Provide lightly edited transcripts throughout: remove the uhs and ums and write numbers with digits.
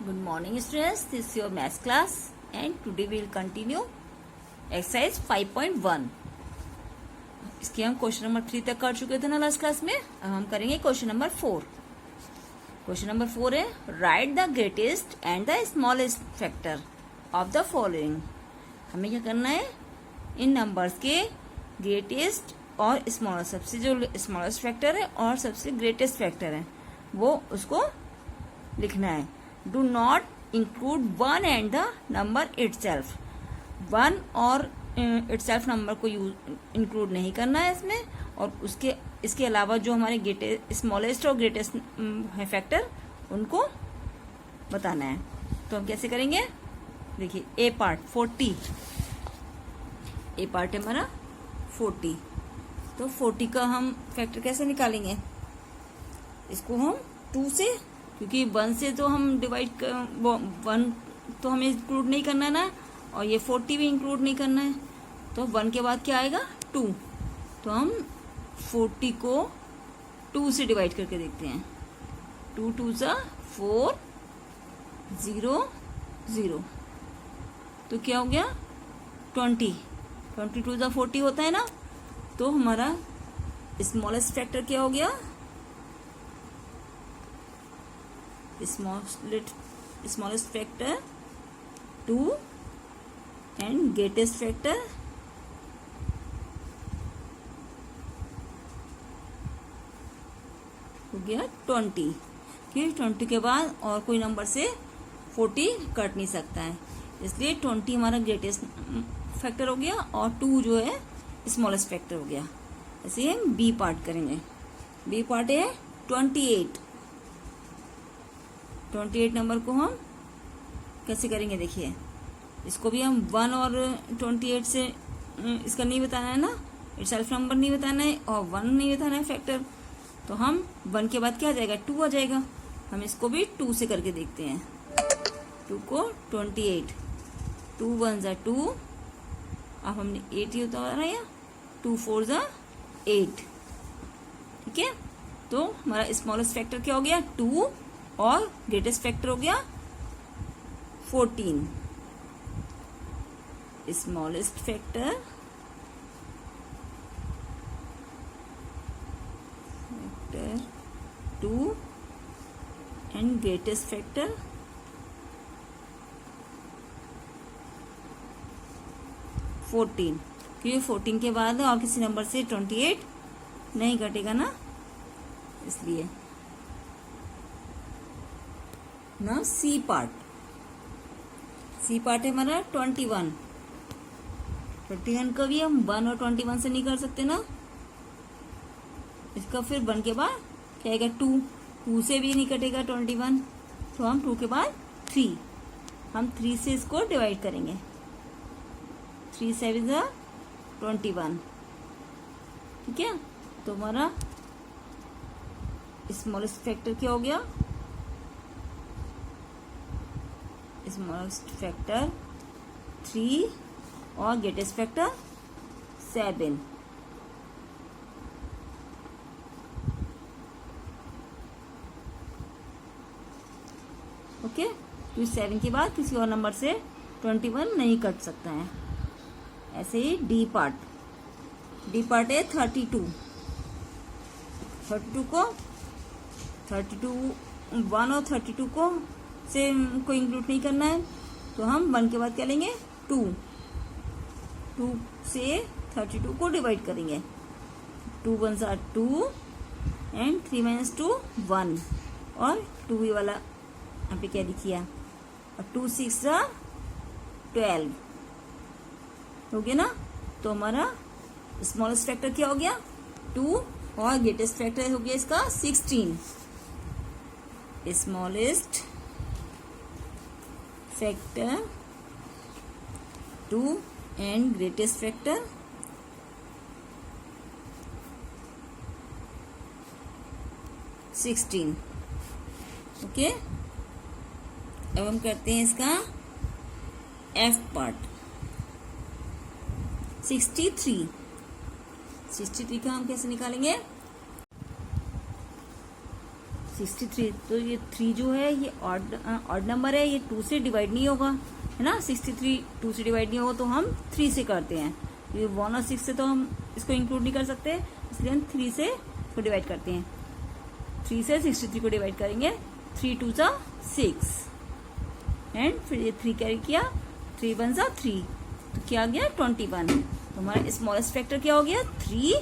Good morning students, this is your maths class and today we will continue exercise 5.1. इसके हम question number 3 तक कर चुके थे ना लास्ट क्लास में. अब हम करेंगे क्वेश्चन नंबर 4. क्वेश्चन नंबर 4 है right the greatest and the smallest factor of the following. हमें क्या करना है, इन नंबर्स के ग्रेटेस्ट और स्मॉलेस्ट, सबसे जो स्मॉलेस्ट फैक्टर है और सबसे ग्रेटेस्ट फैक्टर है वो उसको लिखना है. Do not include one and the number itself. One और इटसेल्फ नंबर को इंक्लूड नहीं करना है इसमें, और इसके अलावा जो हमारे स्मॉलेस्ट और ग्रेटेस्ट है फैक्टर उनको बताना है. तो हम कैसे करेंगे, देखिए ए पार्ट 40. ए पार्ट है हमारा 40. तो 40 का हम फैक्टर कैसे निकालेंगे, इसको हम 2 से, क्योंकि 1 से तो हम डिवाइड 1 तो हमें इंक्लूड नहीं करना है ना, और ये 40 भी इंक्लूड नहीं करना है. तो 1 के बाद क्या आएगा 2. तो हम 40 को 2 से डिवाइड करके देखते हैं. 2 2 सा 4 0 0. तो क्या हो गया 20. 22 सा 40 होता है ना. तो हमारा स्मॉलेस्ट फैक्टर क्या हो गया, smallest factor 2 and greatest factor हो गया 20. फिर 20 के बाद और कोई नंबर से 40 कट नहीं सकता है, इसलिए 20 हमारा ग्रेटेस्ट फैक्टर हो गया और 2 जो है स्मॉलेस्ट फैक्टर हो गया. ऐसे हम बी पार्ट करेंगे. बी पार्ट है 28. 28 नंबर को हम कैसे करेंगे, देखिए इसको भी हम 1 और 28 से इसका नहीं बताना है ना, इटसेल्फ नंबर नहीं बताना है और 1 नहीं बताना है फैक्टर. तो हम 1 के बाद क्या आ जाएगा 2 आ जाएगा. हम इसको भी 2 से करके देखते हैं. 2 को 28, 2 1 जा 2. अब हमने 8 ही उतारा है, 2 4 जा 8. ठीक है. तो हमारा स्मॉलेस्ट फैक्टर क्या हो गया 2 और ग्रेटेस्ट फैक्टर हो गया 14. Smallest factor 2 and greatest factor 14. क्योंकि 14 के बाद और किसी नंबर से 28 नहीं घटेगा ना, इसलिए. ना सी पार्ट. सी पार्ट है हमारा 21. 21 का भी हम 1 और 21 से नहीं कर सकते ना, इसका फिर 1 के बाद क्या आएगा 2. 2 से भी नहीं कटेगा 21. तो हम 2 के बाद 3, हम 3 से इसको डिवाइड करेंगे. 3 7 जा 21. ठीक है. तो हमारा स्मॉलेस्ट फैक्टर क्या हो गया, स्मॉलेस्ट फैक्टर 3 और ग्रेटेस्ट फैक्टर 7. ओके. तो 7 के बाद किसी और नंबर से 21 नहीं कट सकता है. ऐसे ही डी पार्ट. डी पार्ट है 32. 32 को 32 1 और 32 को से को इंक्लूड नहीं करना है. तो हम 1 के बाद क्या लेंगे 2. 2 से 32 को डिवाइड करेंगे. 2 1 are 2 एंड 3 minus 2 1. और 2 ये वाला यहाँ पे क्या लिखिए, और 2 6 are 12 हो गया ना. तो हमारा स्मॉलेस्ट फैक्टर क्या हो गया 2 और ग्रेटेस्ट फैक्टर हो गया इसका 16. Smallest factor 2 and greatest factor 16. Okay. अब हम करते हैं इसका एफ पार्ट. 63. 63 का हम कैसे निकालेंगे, 63, तो ये 3 जो है ये ऑड नंबर है, ये 2 से डिवाइड नहीं होगा, है ना। 63 2 से डिवाइड नहीं होगा तो हम 3 से करते हैं। ये 1 और 6 से तो हम इसको इंक्लूड नहीं कर सकते, इसलिए हम 3 से इसको डिवाइड करते हैं। 3 से 63 को डिवाइड करेंगे, 3 2 जा 6 एंड फिर ये 3 कैरी किया, 3 1 जा 3, तो क्या आ गया 21। तो हमारा स्मॉलेस्ट फैक्टर क्या हो गया 3,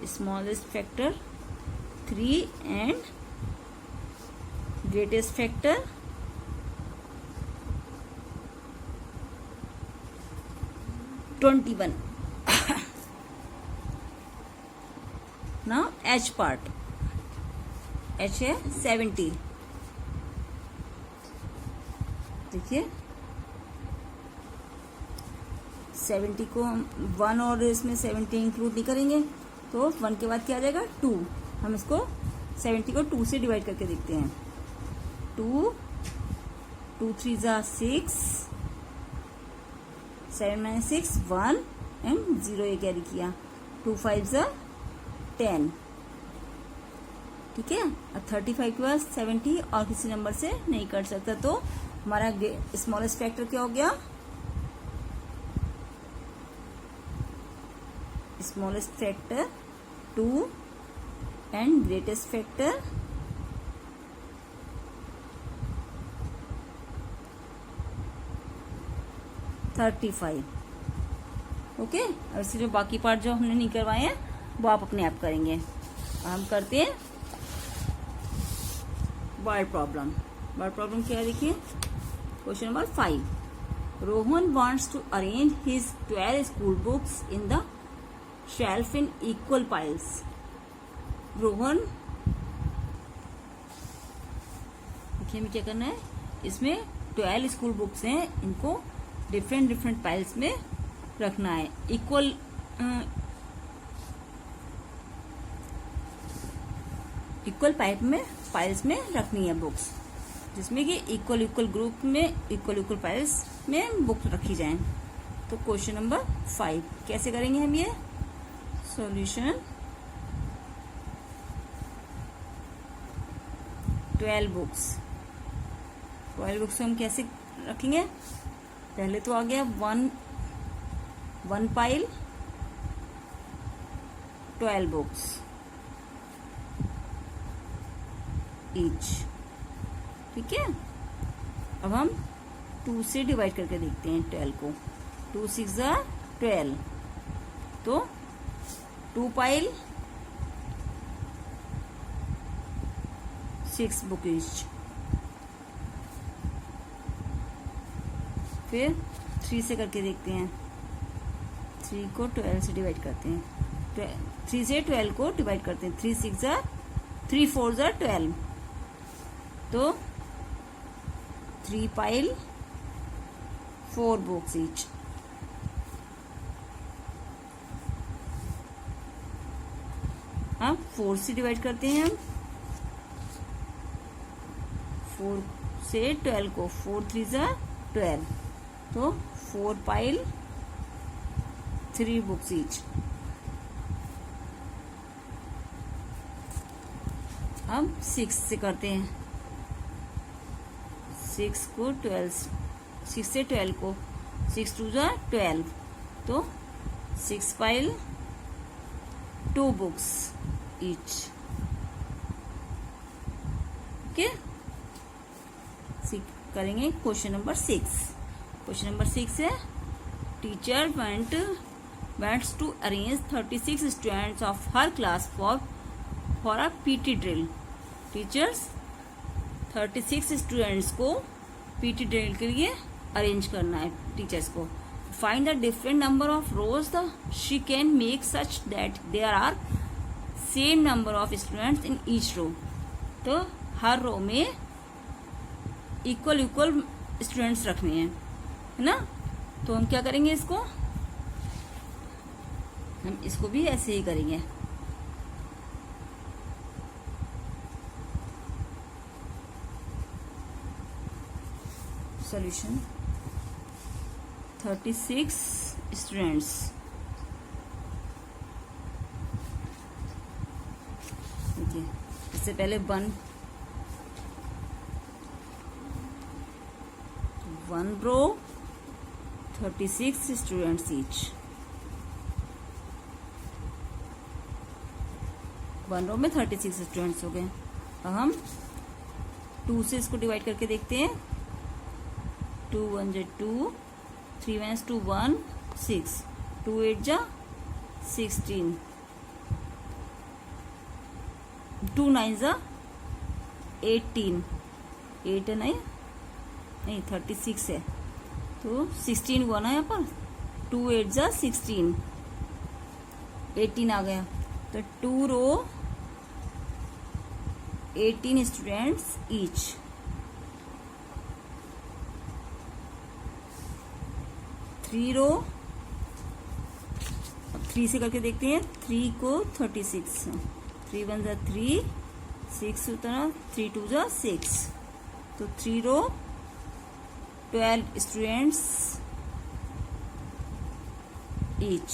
smallest factor 3 and greatest factor 21। Now H part, H है 70। देखिए 70 को हम 1 और इसमें 70 इंक्लूड नहीं करेंगे, तो 1 के बाद क्या आ जाएगा 2। हम इसको 70 को 2 से डिवाइड करके देखते हैं। 2 2 3 जा 6, 7 9 6 1 एंड 0 ये कैरी किया, 2 5 जा 10। ठीक है, अब 35 के बाद 70 और किसी नंबर से नहीं कर सकता, तो हमारा स्मॉलेस्ट फैक्टर क्या हो गया, smallest factor 2 and greatest factor 35। Okay, अब इसके जो बाकी पार्ट जो हमने नहीं करवाए हैं वो आप अपने आप करेंगे। हम करते हैं वर्ड प्रॉब्लम। वर्ड प्रॉब्लम क्या है देखिए, question number 5। Rohan wants to arrange his 12 school books in the shelf in equal piles. Rohan, देखिए हमें क्या करना है, इसमें 12 स्कूल बुक्स हैं, इनको डिफरेंट डिफरेंट पाइल्स में रखना है। इक्वल पाइल्स में रखनी है बुक्स, जिसमें कि इक्वल इक्वल ग्रुप में इक्वल इक्वल पाइल्स में बुक रखी जाएं। तो क्वेश्चन नंबर 5 कैसे करेंगे हम ये सॉल्यूशन। 12 बुक्स हम कैसे रखेंगे, पहले तो आ गया 1 पाइल 12 बुक्स ईच। ठीक है, अब हम 2 से डिवाइड करके देखते हैं 12 को। 2 6 जा 12, तो 2 पाइल 6 बुक ईच। फिर 3 से करके देखते हैं, 3 को 12 से डिवाइड करते हैं, 3 से 12 को डिवाइड करते हैं। 3 6 जा 3 4 जा 12, तो 3 पाइल 4 बुक्स ईच। अब 4 से डिवाइड करते हैं हम, 4 से 12 को, 4 3 जा 12, तो 4 पाइल 3 बुक्स ईच। अब 6 से करते हैं, 6 को 12, 6 से 12 को, 6 2 जा 12, तो 6 पाइल 2 बुक्स ईच। ओके, करेंगे क्वेश्चन नंबर 6। क्वेश्चन नंबर 6 है, teacher wants to arrange 36 students of her class for a PT drill। Teachers 36 students को पीटी ड्रिल के लिए अरेंज करना है टीचर्स को। Find the different number of rows she can make such that there are same number of students in each row. तो हर रो में equal equal students रखने हैं, है ना। तो हम क्या करेंगे, हम इसको भी ऐसे ही करेंगे। सॉल्यूशन 36 स्टूडेंट्स सबसे पहले one row 36 students each. One row में 36 स्टूडेंट्स हो गए। अब हम 2 से इसको डिवाइड करके देखते हैं। 2 1 जा 2, 3 1 2 1 6, 2 8 जा 16, 2 9 जा 18, 8 है नहीं 36 है तो 16 हुआ ना यहाँ पर। 2 8 जा 16, 18 आ गया तो 2 रो 18 स्टूडेंट्स ईच। 3 रो, 3 से करके देखते हैं। 3 को 36, 3 1 जा 3, 6 होता ना, 3 2 जा 6 तो 3 रो 12 स्टूडेंट्स ईच।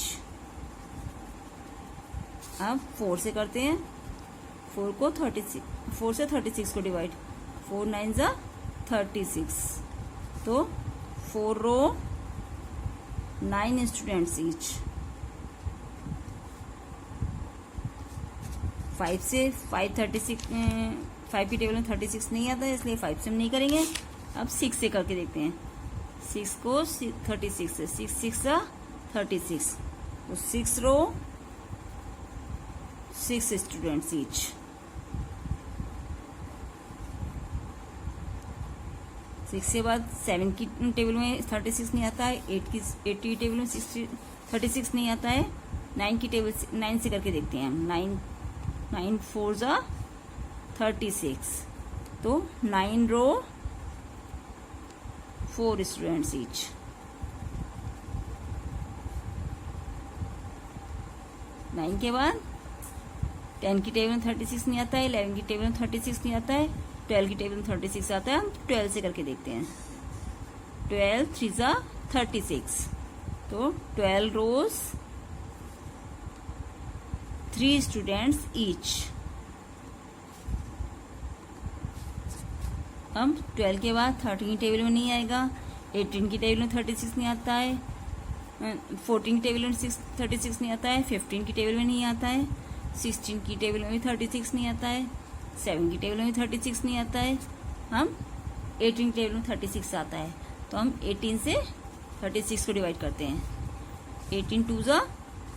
अब 4 से करते हैं। 4 को 36, 4 से 36 को डिवाइड, 4 9 जा 36 तो 4 रो 9 स्टूडेंट्स ईच। 5 से 5 36, 5 की टेबल में 36 नहीं आता है इसलिए 5 से हम नहीं करेंगे। अब 6 से करके देखते हैं। 6 को 36 से, 6 6 जा 36 तो 6 रो 6 स्टूडेंट्स ईच। 6 के बाद 7 की टेबल में 36 नहीं आता है, 8 की टेबल में 36 नहीं आता है। 9 की टेबल 9 से करके देखते हैं हम। 9 4 जा 36 तो 9 रो 4 स्टूडेंट्स ईच। 9 के बाद 10 की टेबल में 36 नहीं आता है, 11 की टेबल में 36 नहीं आता है, 12 की टेबल में 36 आता है। हम 12 से करके देखते हैं। 12 3 जा 36 तो 12 रोज 3 स्टूडेंट्स ईच। अब 12 के बाद 13 की टेबल में नहीं आएगा, 18 की टेबल में 36 नहीं आता है, 14 की टेबल में 36 नहीं आता है, 15 की टेबल में नहीं आता है, 16 की टेबल में भी 36 नहीं आता है, 7 की टेबल में 36 नहीं आता है। हम 18 की टेबल में 36 आता है तो हम 18 से 36 को डिवाइड करते हैं। 18 2 जा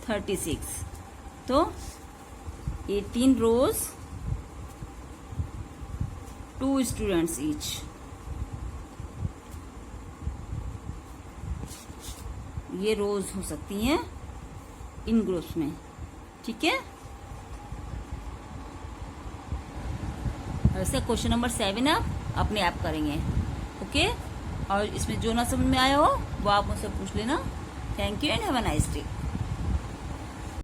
36 तो 18 रोज 2 स्टूडेंट्स ईच। ये रोज हो सकती हैं इन ग्रुप्स में, ठीक है। वैसे क्वेश्चन नंबर 7 आप अपने आप करेंगे, ओके। और इसमें जो ना समझ में आया हो वो आप मुझसे पूछ लेना। Thank you and have a nice day.